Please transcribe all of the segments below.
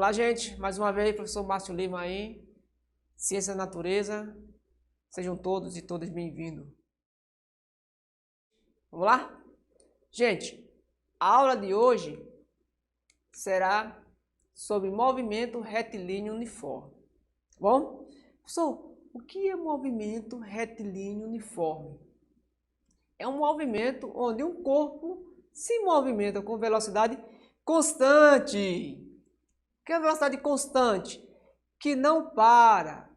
Olá, gente. Mais uma vez, professor Márcio Lima aí. Ciência da Natureza. Sejam todos e todas bem-vindos. Vamos lá? Gente, a aula de hoje será sobre movimento retilíneo uniforme. Tá bom? Professor, o que é movimento retilíneo uniforme? É um movimento onde um corpo se movimenta com velocidade constante. O que é velocidade constante? Que não para.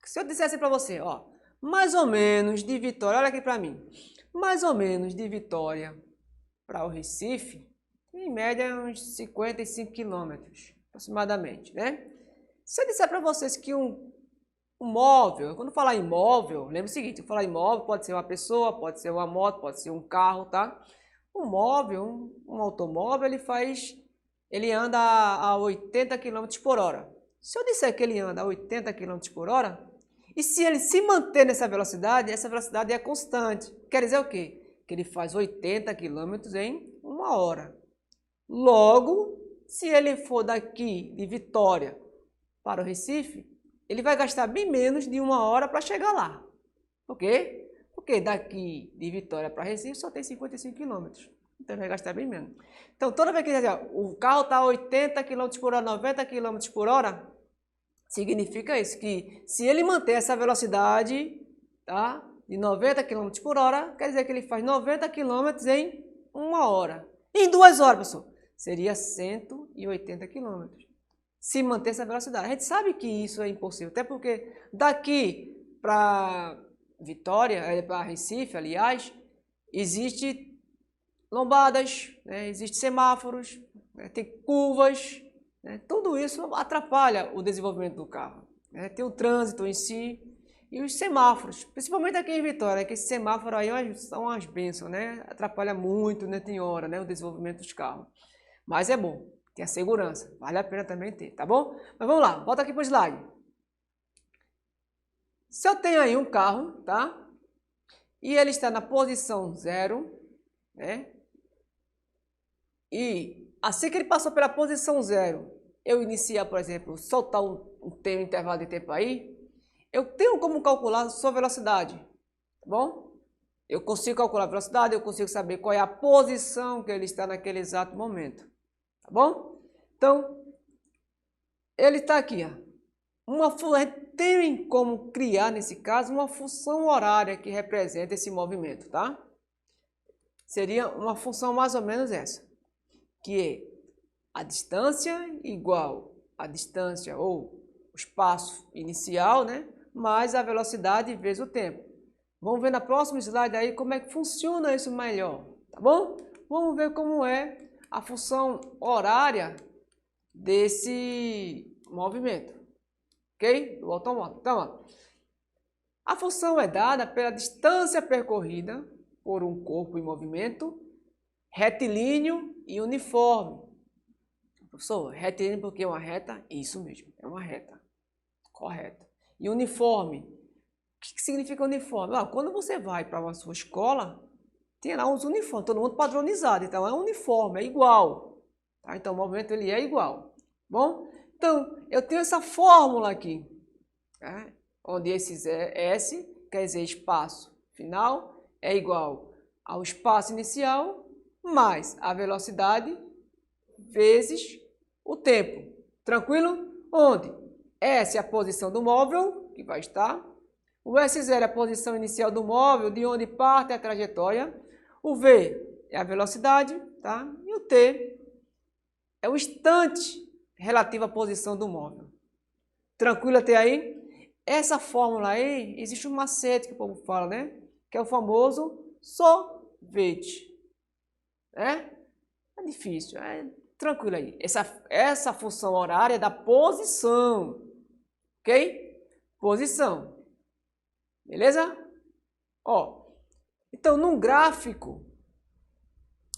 Se eu dissesse para você, ó, mais ou menos de Vitória, olha aqui para mim, mais ou menos de Vitória para o Recife, em média uns 55 quilômetros, aproximadamente, né? Se eu disser para vocês que um móvel, quando falar em móvel, lembre o seguinte, falar em móvel pode ser uma pessoa, pode ser uma moto, pode ser um carro, tá? Um móvel, um automóvel, ele anda a 80 km por hora. Se eu disser que ele anda a 80 km por hora, e se ele se manter nessa velocidade, essa velocidade é constante. Quer dizer o quê? Que ele faz 80 km em uma hora. Logo, se ele for daqui de Vitória para o Recife, ele vai gastar bem menos de uma hora para chegar lá. Por quê? Porque daqui de Vitória para Recife só tem 55 km. Então ele vai gastar bem menos. Então toda vez que o carro está a 80 km por hora, 90 km por hora, significa isso, que se ele manter essa velocidade, tá, de 90 km por hora, quer dizer que ele faz 90 km em uma hora. Em 2 horas, pessoal, seria 180 km. Se manter essa velocidade. A gente sabe que isso é impossível, até porque daqui para Vitória, para Recife, aliás, existe lombadas, né, existe semáforos, né, tem curvas, né, tudo isso atrapalha o desenvolvimento do carro. Né, tem o trânsito em si e os semáforos, principalmente aqui em Vitória, que esse semáforo aí são umas bênçãos, né, atrapalha muito, né, tem hora, né, o desenvolvimento dos carros. Mas é bom. Tem a segurança, vale a pena também ter, tá bom? Mas vamos lá, volta aqui para o slide. Se eu tenho aí um carro, tá? E ele está na posição 0, né? E assim que ele passou pela posição 0, eu iniciar, por exemplo, soltar um intervalo de tempo aí, eu tenho como calcular a sua velocidade, tá bom? Eu consigo calcular a velocidade, eu consigo saber qual é a posição que ele está naquele exato momento, tá bom? Então, ele está aqui, ó. A gente tem como criar, nesse caso, uma função horária que representa esse movimento, tá? Seria uma função mais ou menos essa, que é a distância igual a distância ou o espaço inicial, né? Mais a velocidade vezes o tempo. Vamos ver na próxima slide aí como é que funciona isso melhor, tá bom? Vamos ver como é a função horária desse movimento, ok? Do automóvel. Então, ó, a função é dada pela distância percorrida por um corpo em movimento retilíneo e uniforme. Professor, retilíneo porque é uma reta? Isso mesmo, é uma reta. Correto. E uniforme? O que significa uniforme? Quando você vai para a sua escola, tem lá uns uniformes, todo mundo padronizado, então é uniforme, é igual. Tá? Então o movimento ele é igual. Bom, então eu tenho essa fórmula aqui, né? Onde esse S quer dizer espaço final é igual ao espaço inicial mais a velocidade vezes o tempo. Tranquilo? Onde S é a posição do móvel, que vai estar. O S0 é a posição inicial do móvel, de onde parte a trajetória. O V é a velocidade, tá? E o T é o instante relativo à posição do móvel. Tranquilo até aí? Essa fórmula aí, existe um macete que o povo fala, né? Que é o famoso sorvete. Né? É difícil, tranquilo aí. Essa função horária é da posição. Ok? Posição. Beleza? Ó, então, num gráfico,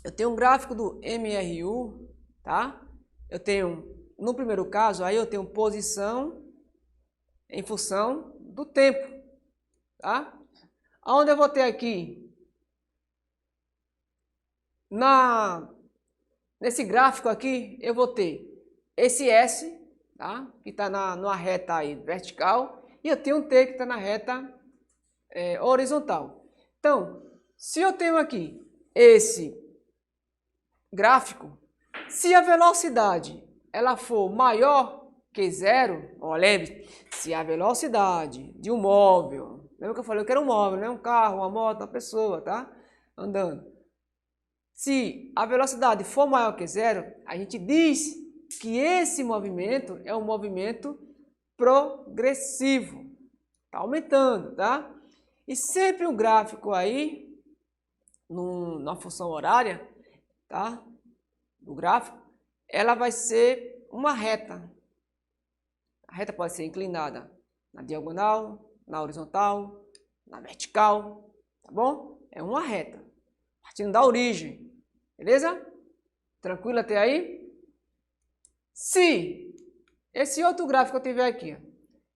eu tenho um gráfico do MRU, tá? Eu tenho, no primeiro caso, aí eu tenho posição em função do tempo, tá? Aonde eu vou ter aqui, nesse gráfico aqui, eu vou ter esse S, tá? Que está numa reta aí vertical, e eu tenho um T que está na reta horizontal. Então, se eu tenho aqui esse gráfico, se a velocidade ela for maior que zero, ó, lembre, se a velocidade de um móvel, lembra que eu falei que era um móvel, né? Um carro, uma moto, uma pessoa, tá? Andando. Se a velocidade for maior que zero, a gente diz que esse movimento é um movimento progressivo. Tá aumentando, tá? E sempre um gráfico aí, na função horária, tá? Do gráfico, ela vai ser uma reta. A reta pode ser inclinada na diagonal, na horizontal, na vertical, tá bom? É uma reta, partindo da origem, beleza? Tranquilo até aí? Se esse outro gráfico que eu tiver aqui,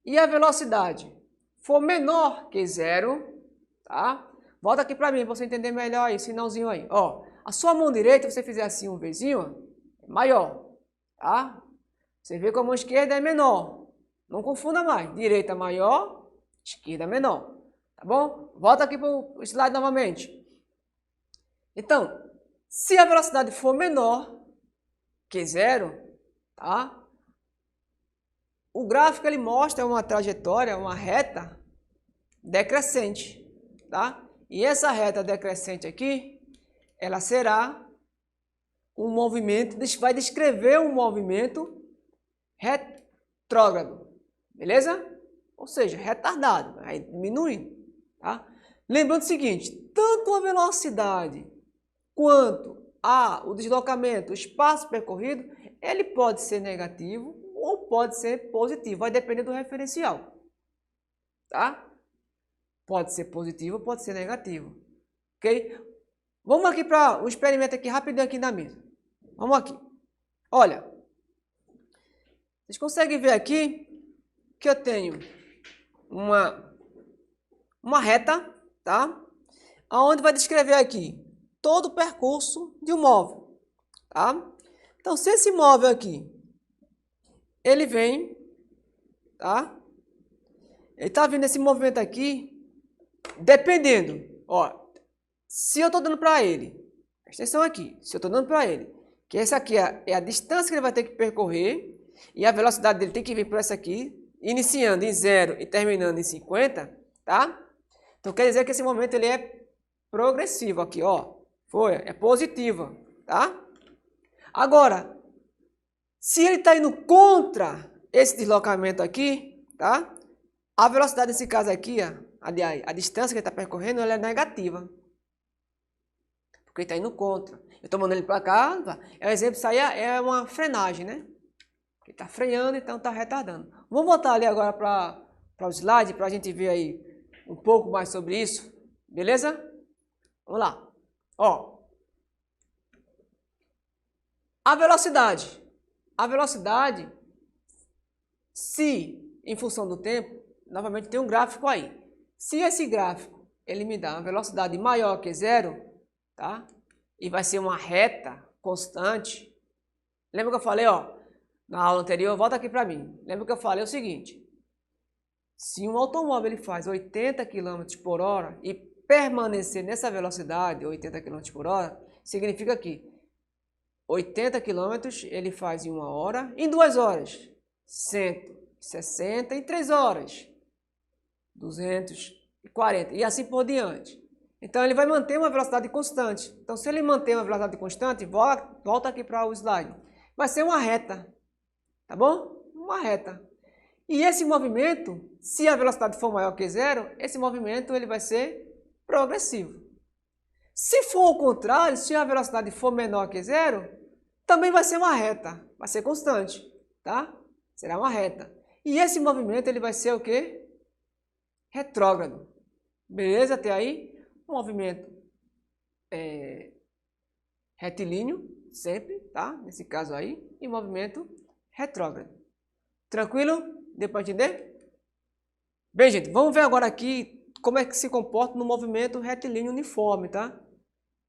e a velocidade for menor que zero, tá? Volta aqui para mim, para você entender melhor aí, sinalzinho aí. Ó, a sua mão direita, você fizer assim um Vzinho, é maior, tá? Você vê que a mão esquerda é menor. Não confunda mais. Direita maior, esquerda menor. Tá bom? Volta aqui para o slide novamente. Então, se a velocidade for menor que zero, tá? O gráfico ele mostra uma trajetória, uma reta decrescente, tá? E essa reta decrescente aqui, ela será um movimento, vai descrever um movimento retrógrado, beleza? Ou seja, retardado, vai diminuindo, tá? Lembrando o seguinte, tanto a velocidade quanto o deslocamento, o espaço percorrido, ele pode ser negativo ou pode ser positivo, vai depender do referencial, tá? Pode ser positivo ou pode ser negativo, ok? Vamos aqui para o experimento aqui rapidinho aqui na mesa. Vamos aqui. Olha, vocês conseguem ver aqui que eu tenho uma reta, tá? Onde vai descrever aqui todo o percurso de um móvel, tá? Então, se esse móvel aqui, ele vem, tá? Ele tá vindo esse movimento aqui, dependendo, ó, se eu tô dando para ele, presta atenção aqui, se eu tô dando para ele, que essa aqui é a distância que ele vai ter que percorrer, e a velocidade dele tem que vir por essa aqui, iniciando em 0 e terminando em 50, tá? Então quer dizer que esse momento ele é progressivo aqui, ó. É positiva, tá? Agora, se ele está indo contra esse deslocamento aqui, tá? A velocidade nesse caso aqui, ó, a distância que ele está percorrendo, ela é negativa. Porque ele está indo contra. Eu estou mandando ele para cá, é um exemplo, isso aí é uma frenagem, né? Ele está freando, então está retardando. Vamos voltar ali agora para o slide, para a gente ver aí um pouco mais sobre isso, beleza? Vamos lá. Ó, a velocidade, se em função do tempo, novamente tem um gráfico aí. Se esse gráfico ele me dá uma velocidade maior que zero, tá? E vai ser uma reta constante. Lembra que eu falei, ó, na aula anterior, volta aqui para mim. Lembra que eu falei o seguinte: se um automóvel ele faz 80 km por hora e permanecer nessa velocidade, 80 km por hora, significa que 80 km ele faz em 1 hora, em 2 horas, 160 em 3 horas, 240 e assim por diante. Então ele vai manter uma velocidade constante. Então se ele manter uma velocidade constante, volta aqui para o slide, vai ser uma reta, tá bom? Uma reta. E esse movimento, se a velocidade for maior que zero, esse movimento ele vai ser progressivo. Se for o contrário, se a velocidade for menor que zero, também vai ser uma reta, vai ser constante, tá? Será uma reta. E esse movimento ele vai ser o quê? Retrógrado. Beleza até aí? Um movimento retilíneo, sempre, tá? Nesse caso aí, e movimento retrógrado. Tranquilo? Deu para entender? Bem, gente, vamos ver agora aqui como é que se comporta no movimento retilíneo uniforme, tá?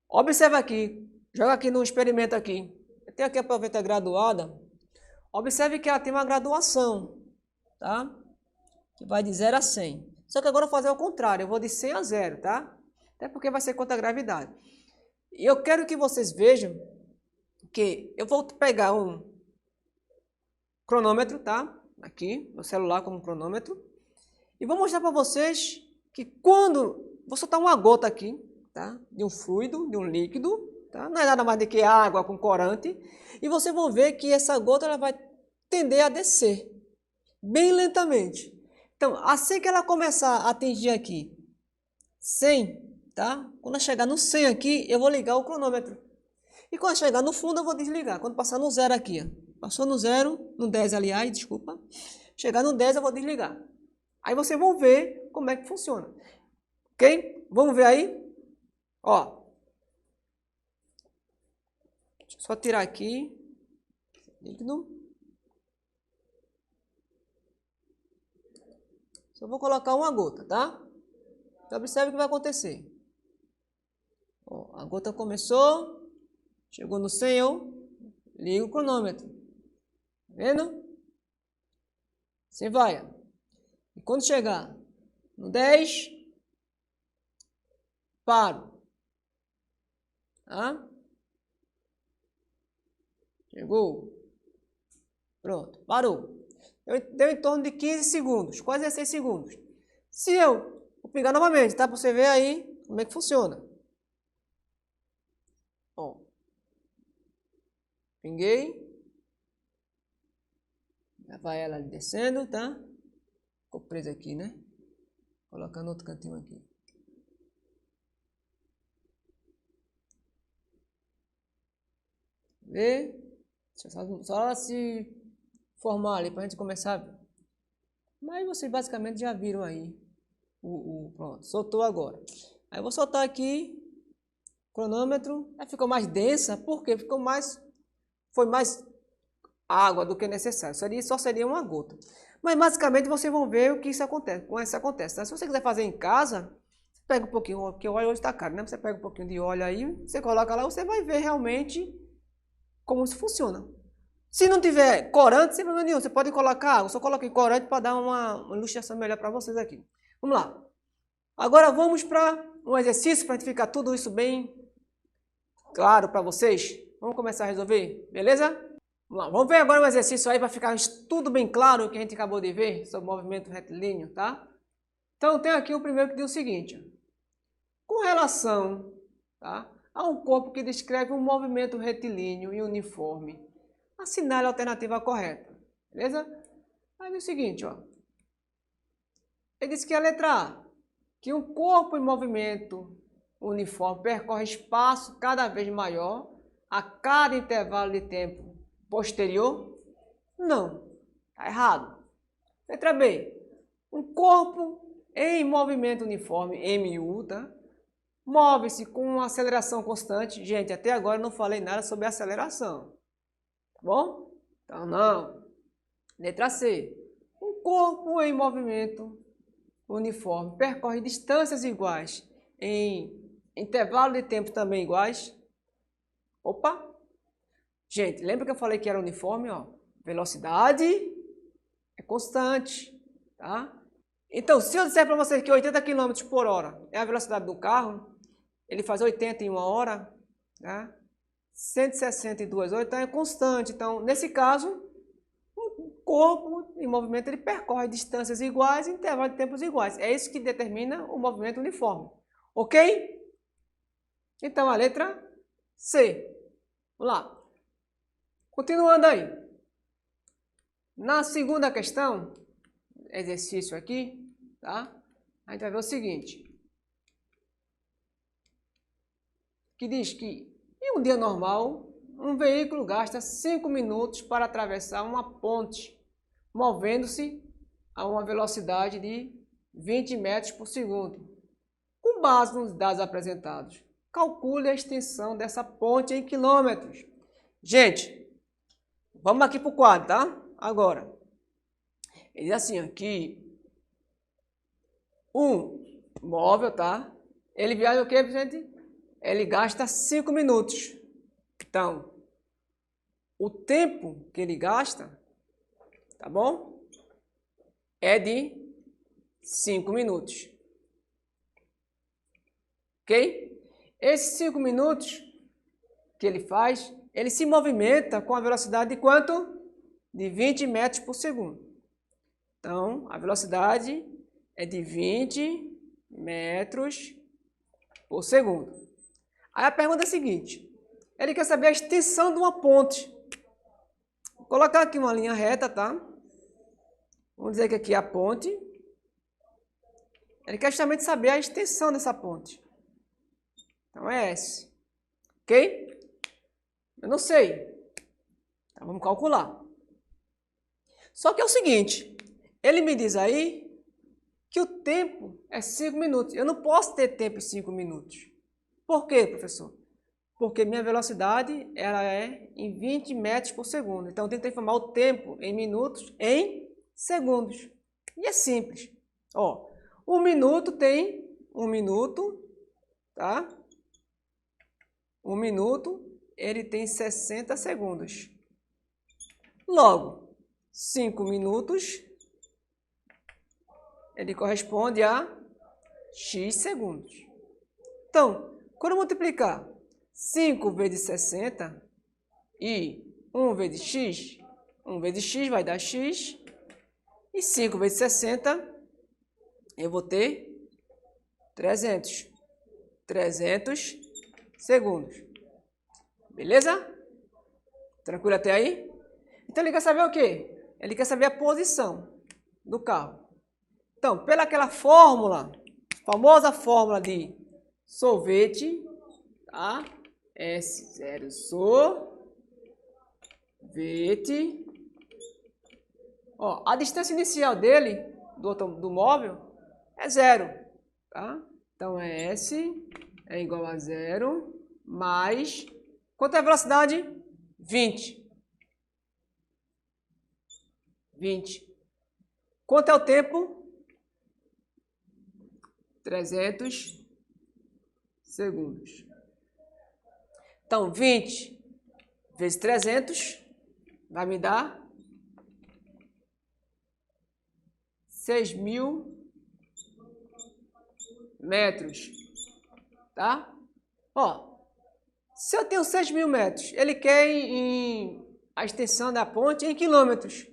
Observa aqui, joga aqui no experimento aqui. Eu tenho aqui a proveta graduada. Observe que ela tem uma graduação, tá? Que vai de 0 a 100. Só que agora eu vou fazer o contrário, eu vou de 100 a 0, tá? Até porque vai ser contra a gravidade. E eu quero que vocês vejam que eu vou pegar um cronômetro, tá? Aqui, no celular como cronômetro. E vou mostrar para vocês que quando... Vou soltar uma gota aqui, tá? De um fluido, de um líquido, tá? Não é nada mais do que água com corante. E vocês vão ver que essa gota ela vai tender a descer, bem lentamente. Então, assim que ela começar a atingir aqui 100, tá? Quando ela chegar no 100 aqui, eu vou ligar o cronômetro. E quando chegar no fundo, eu vou desligar. Quando passar no 0 aqui, ó. Passou no 0, no 10, aliás, desculpa. Chegar no 10, eu vou desligar. Aí vocês vão ver como é que funciona. Ok? Vamos ver aí? Ó. Deixa eu só tirar aqui. Líquido. Só vou colocar uma gota, tá? Então, observe o que vai acontecer. Ó, a gota começou. Chegou no 100, eu ligo o cronômetro. Tá vendo? Assim vai. E quando chegar no 10, paro. Tá? Chegou. Pronto, parou. Deu em torno de 15 segundos, quase 16 segundos. Se eu vou pingar novamente, tá? Para você ver aí como é que funciona. Ó. Pinguei. Já vai ela descendo, tá? Ficou presa aqui, né? Colocando outro cantinho aqui. Vê? Deixa só ela se formar ali para a gente começar a ver. Mas vocês basicamente já viram aí. Pronto, soltou agora. Aí eu vou soltar aqui o cronômetro. Aí ficou mais densa, porque foi mais água do que necessário. Só seria uma gota. Mas basicamente vocês vão ver o que isso acontece. Com isso acontece. Tá? Se você quiser fazer em casa, pega um pouquinho, porque o óleo hoje está caro, né? Você pega um pouquinho de óleo aí, você coloca lá, você vai ver realmente como isso funciona. Se não tiver corante, sem problema nenhum, você pode colocar água. Só coloque corante para dar uma ilustração melhor para vocês aqui. Vamos lá. Agora vamos para um exercício para a gente ficar tudo isso bem claro para vocês. Vamos começar a resolver, beleza? Vamos lá, vamos ver agora um exercício aí para ficar tudo bem claro o que a gente acabou de ver sobre o movimento retilíneo, tá? Então tem aqui o primeiro que diz o seguinte. Com relação, tá, a um corpo que descreve um movimento retilíneo e uniforme, assinale a alternativa correta, beleza? Aí diz o seguinte, ó. Ele disse que a letra A, que um corpo em movimento uniforme percorre espaço cada vez maior a cada intervalo de tempo posterior? Não, está errado. Letra B, um corpo em movimento uniforme, MU, tá? Move-se com uma aceleração constante. Gente, até agora eu não falei nada sobre aceleração. Tá bom? Então, não. Letra C. Um corpo em movimento uniforme percorre distâncias iguais em intervalo de tempo também iguais. Opa! Gente, lembra que eu falei que era uniforme? Ó? Velocidade é constante, tá? Então, se eu disser para vocês que 80 km por hora é a velocidade do carro, ele faz 80 em 1 hora, né? 162 horas, então é constante. Então, nesse caso, o corpo em movimento ele percorre distâncias iguais em intervalos de tempos iguais. É isso que determina o movimento uniforme. Ok? Então, a letra C. Vamos lá. Continuando aí. Na segunda questão, exercício aqui, tá? A gente vai ver o seguinte. Que diz que em um dia normal, um veículo gasta 5 minutos para atravessar uma ponte, movendo-se a uma velocidade de 20 metros por segundo. Com base nos dados apresentados, calcule a extensão dessa ponte em quilômetros. Gente, vamos aqui para o quadro, tá? Agora, ele diz assim, aqui, um móvel, tá? Ele viaja o que, gente? Ele gasta 5 minutos. Então, o tempo que ele gasta, tá bom? É de 5 minutos. Ok? Esses 5 minutos que ele faz, ele se movimenta com a velocidade de quanto? De 20 metros por segundo. Então, a velocidade é de 20 metros por segundo. Aí a pergunta é a seguinte, ele quer saber a extensão de uma ponte. Vou colocar aqui uma linha reta, tá? Vamos dizer que aqui é a ponte. Ele quer justamente saber a extensão dessa ponte. Então é S. Ok? Eu não sei. Então vamos calcular. Só que é o seguinte, ele me diz aí que o tempo é 5 minutos. Eu não posso ter tempo em 5 minutos. Por quê, professor? Porque minha velocidade ela é em 20 metros por segundo. Então eu tenho que transformar o tempo em minutos em segundos. E é simples. Ó, 1 minuto tem 1 minuto, tá? 1 minuto, ele tem 60 segundos. Logo, 5 minutos, ele corresponde a x segundos. Então, quando eu multiplicar 5 vezes 60 e 1 vezes x, 1 vezes x vai dar x, e 5 vezes 60, eu vou ter 300. 300 segundos. Beleza? Tranquilo até aí? Então ele quer saber o quê? Ele quer saber a posição do carro. Então, pela aquela fórmula, famosa fórmula de sorvete, tá? S0 sorvete. Ó, a distância inicial dele, do móvel, é 0. Tá? Então, S é igual a 0 mais... Quanto é a velocidade? 20. 20. Quanto é o tempo? 300 segundos. Então, 20 vezes 300 vai me dar 6.000 metros. Tá? Ó, se eu tenho 6.000 metros, ele quer a extensão da ponte em quilômetros.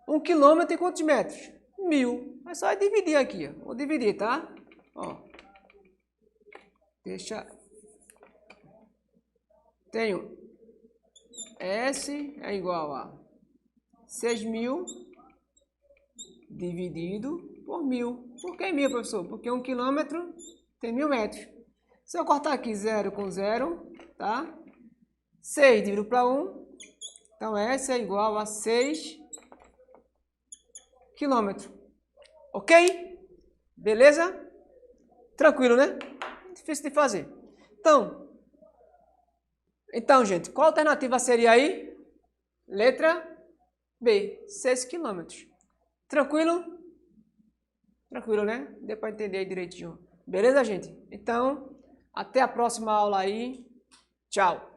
1 quilômetro tem quantos metros? 1.000. É só dividir aqui, ó. Vou dividir, tá? Ó. Deixa. Tenho S é igual a 6.000 dividido por 1.000. Por que 1.000, professor? Porque 1 quilômetro tem 1.000 metros. Se eu cortar aqui 0 com 0, tá? 6 dividido para 1. Então, S é igual a 6 quilômetros. Ok? Beleza? Tranquilo, né? Difícil de fazer. Então, gente, qual alternativa seria aí? Letra B, 6 quilômetros. Tranquilo? Tranquilo, né? Deu para entender aí direitinho. Beleza, gente? Então, até a próxima aula aí. Tchau.